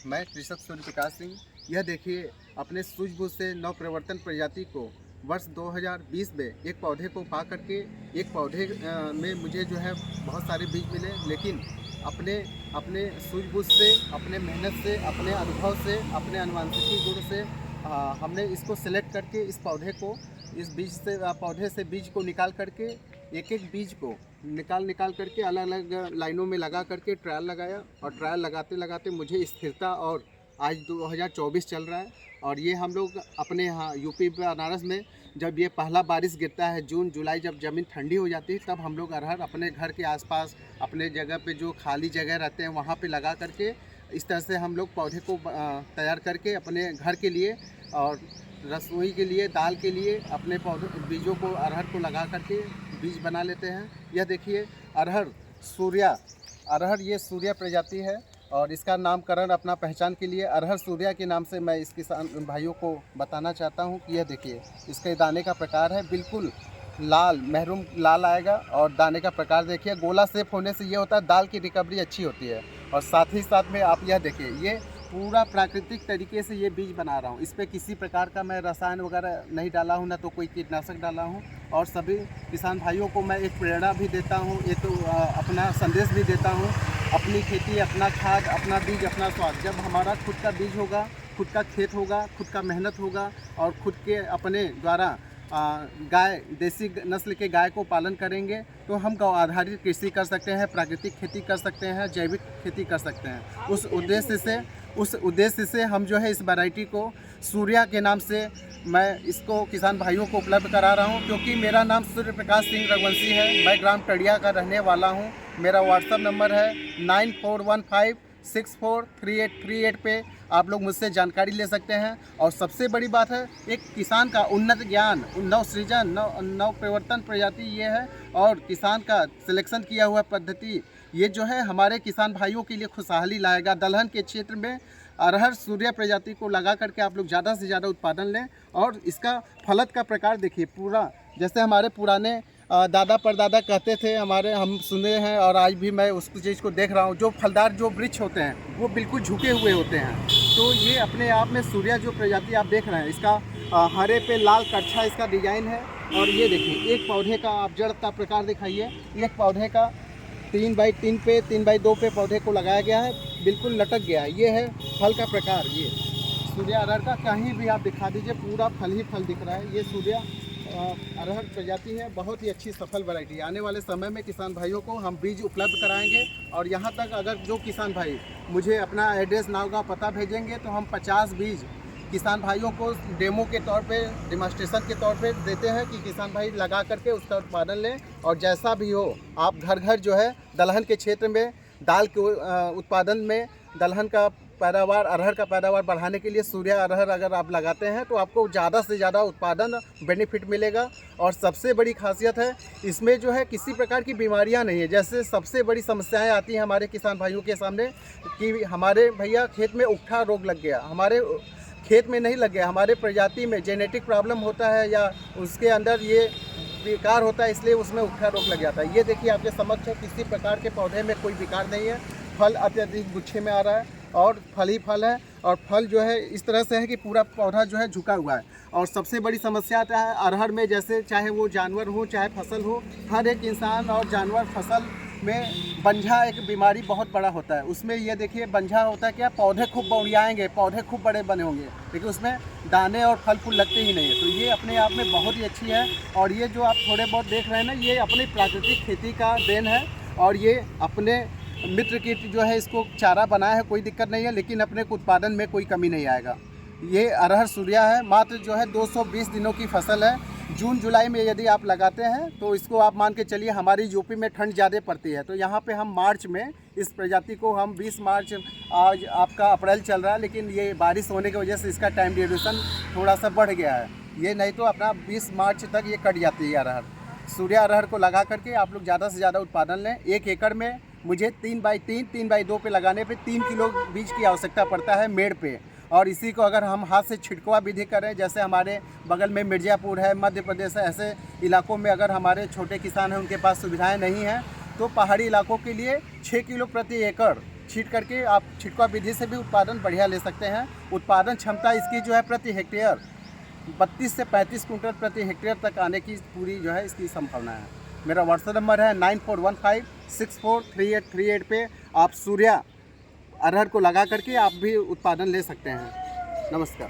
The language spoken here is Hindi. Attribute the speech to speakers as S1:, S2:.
S1: मैं कृषक सूर्य प्रकाश सिंह। यह देखिए, अपने सूझबूझ से नव प्रवर्तन प्रजाति को वर्ष 2020 में एक पौधे को पा करके एक पौधे में मुझे जो है बहुत सारे बीज मिले, लेकिन अपने अपने सूझबूझ से, अपने मेहनत से, अपने अनुभव से, अपने अनुवांशिकी गुण से हमने इसको सिलेक्ट करके इस पौधे को, इस बीज से पौधे से बीज को निकाल करके एक एक बीज को निकाल करके अलग अलग लाइनों में लगा करके ट्रायल लगाया, और ट्रायल लगाते लगाते मुझे स्थिरता, और आज 2024 चल रहा है और ये हम लोग अपने यहाँ यूपी बनारस में जब ये पहला बारिश गिरता है, जून जुलाई, जब ज़मीन ठंडी हो जाती है, तब हम लोग अरहर अपने घर के आसपास, अपने जगह पे जो खाली जगह रहते हैं वहाँ पे लगा करके इस तरह से हम लोग पौधे को तैयार करके अपने घर के लिए और रसोई के लिए, दाल के लिए अपने पौधों बीजों को, अरहर को लगा करके बीज बना लेते हैं। यह देखिए, अरहर ये सूर्या प्रजाति है और इसका नामकरण अपना पहचान के लिए अरहर सूर्या के नाम से मैं इस किसान भाइयों को बताना चाहता हूँ कि यह देखिए, इसके दाने का प्रकार है बिल्कुल लाल, महरून लाल आएगा, और दाने का प्रकार देखिए, गोला शेप होने से ये होता है दाल की रिकवरी अच्छी होती है। और साथ ही साथ में आप यह देखिए, ये पूरा प्राकृतिक तरीके से ये बीज बना रहा हूँ। इस पर किसी प्रकार का मैं रसायन वगैरह नहीं डाला हूँ, ना तो कोई कीटनाशक डाला हूँ। और सभी किसान भाइयों को मैं एक प्रेरणा भी देता हूँ, एक अपना संदेश भी देता हूँ, अपनी खेती, अपना खाद, अपना बीज, अपना स्वाद। जब हमारा खुद का बीज होगा, खुद का खेत होगा, खुद का मेहनत होगा, और खुद के अपने द्वारा गाय, देसी नस्ल के गाय को पालन करेंगे, तो हम गौ आधारित कृषि कर सकते हैं, प्राकृतिक खेती कर सकते हैं, जैविक खेती कर सकते हैं। उस उद्देश्य से हम जो है इस वैरायटी को सूर्या के नाम से मैं इसको किसान भाइयों को उपलब्ध करा रहा हूं, क्योंकि मेरा नाम सूर्य प्रकाश सिंह रघुवंशी है। मैं ग्राम टडिया का रहने वाला हूं। मेरा व्हाट्सएप नंबर है 9415643838 पे आप लोग मुझसे जानकारी ले सकते हैं। और सबसे बड़ी बात है, एक किसान का उन्नत ज्ञान, नव सृजन, नव प्रवर्तन प्रजाति ये है, और किसान का सिलेक्शन किया हुआ पद्धति ये जो है हमारे किसान भाइयों के लिए खुशहाली लाएगा। दलहन के क्षेत्र में अरहर सूर्या प्रजाति को लगा करके आप लोग ज़्यादा से ज़्यादा उत्पादन लें। और इसका फलत का प्रकार देखिए, पूरा जैसे हमारे पुराने दादा परदादा कहते थे, हम सुने हैं, और आज भी मैं उस चीज़ को देख रहा हूँ, जो फलदार जो वृक्ष होते हैं वो बिल्कुल झुके हुए होते हैं। तो ये अपने आप में सूर्या जो प्रजाति आप देख रहे हैं, इसका हरे पे लाल कच्छा इसका डिजाइन है। और ये देखिए, एक पौधे का आप जड़ का प्रकार दिखाइए, एक पौधे का 3x3 पे 3x2 पे पौधे को लगाया गया है, बिल्कुल लटक गया है। ये है फल का प्रकार, ये सूर्या अरहर का कहीं भी आप दिखा दीजिए, पूरा फल ही फल दिख रहा है। ये सूर्या अरहर प्रजाति है, बहुत ही अच्छी सफल वैरायटी। आने वाले समय में किसान भाइयों को हम बीज उपलब्ध कराएंगे। और यहाँ तक अगर जो किसान भाई मुझे अपना एड्रेस, नाव का पता भेजेंगे, तो हम 50 बीज किसान भाइयों को डेमो के तौर पे, डेमोस्ट्रेशन के तौर पे देते हैं कि किसान भाई लगा करके उसका उत्पादन लें। और जैसा भी हो, आप घर घर जो है दलहन के क्षेत्र में, दाल के उत्पादन में, दलहन का पैदावार, अरहर का पैदावार बढ़ाने के लिए सूर्या अरहर अगर आप लगाते हैं तो आपको ज़्यादा से ज़्यादा उत्पादन बेनिफिट मिलेगा। और सबसे बड़ी खासियत है, इसमें जो है किसी प्रकार की बीमारियां नहीं है। जैसे सबसे बड़ी समस्याएं आती हैं हमारे किसान भाइयों के सामने कि हमारे भैया खेत में उकठा रोग लग गया, हमारे खेत में नहीं लग गया, हमारे प्रजाति में जेनेटिक प्रॉब्लम होता है, या उसके अंदर ये विकार होता है, इसलिए उसमें उकठा रोग लग जाता है। ये देखिए आपके समक्ष है, किसी प्रकार के पौधे में कोई विकार नहीं है, फल अत्यधिक गुच्छे में आ रहा है, और फल ही फल है। और फल जो है इस तरह से है कि पूरा पौधा जो है झुका हुआ है। और सबसे बड़ी समस्या आता है अरहर में, जैसे चाहे वो जानवर हो चाहे फसल हो, हर एक इंसान और जानवर फसल में बंझा एक बीमारी बहुत बड़ा होता है। उसमें ये देखिए, बंझा होता है क्या, पौधे खूब बौड़ियाएंगे, पौधे खूब बड़े बने होंगे, लेकिन उसमें दाने और फल फूल लगते ही नहीं है। तो ये अपने आप में बहुत ही अच्छी है। और ये जो आप थोड़े बहुत देख रहे हैं ना, ये अपनी प्राकृतिक खेती का देन है। और ये अपने मित्र की जो है इसको चारा बनाया है, कोई दिक्कत नहीं है, लेकिन अपने को उत्पादन में कोई कमी नहीं आएगा। ये अरहर सूर्या है, मात्र जो है 220 दिनों की फसल है। जून जुलाई में यदि आप लगाते हैं तो इसको आप मान के चलिए, हमारी यूपी में ठंड ज़्यादा पड़ती है, तो यहाँ पे हम मार्च में इस प्रजाति को हम 20 मार्च, आज आपका अप्रैल चल रहा है, लेकिन ये बारिश होने की वजह से इसका टाइम ड्यूरेशन थोड़ा सा बढ़ गया है। ये नहीं तो अपना 20 मार्च तक ये कट जाती है अरहर। सूर्या अरहर को लगा करके आप लोग ज़्यादा से ज़्यादा उत्पादन लें। 1 एकड़ में मुझे 3x3, 3x2 पे लगाने पे 3 किलो बीज की आवश्यकता पड़ता है मेड़ पे। और इसी को अगर हम हाथ से छिड़कवा विधि करें, जैसे हमारे बगल में मिर्ज़ापुर है, मध्य प्रदेश है, ऐसे इलाकों में अगर हमारे छोटे किसान हैं, उनके पास सुविधाएं नहीं हैं, तो पहाड़ी इलाकों के लिए 6 किलो प्रति एकड़ छीट करके आप छिड़काव विधि से भी उत्पादन बढ़िया ले सकते हैं। उत्पादन क्षमता इसकी जो है प्रति हेक्टेयर 32 से 35 कुंटल प्रति हेक्टेयर तक आने की पूरी जो है इसकी संभावना है। मेरा व्हाट्सएप नंबर है 9415643838 पे आप सूर्या अरहर को लगा करके आप भी उत्पादन ले सकते हैं। नमस्कार।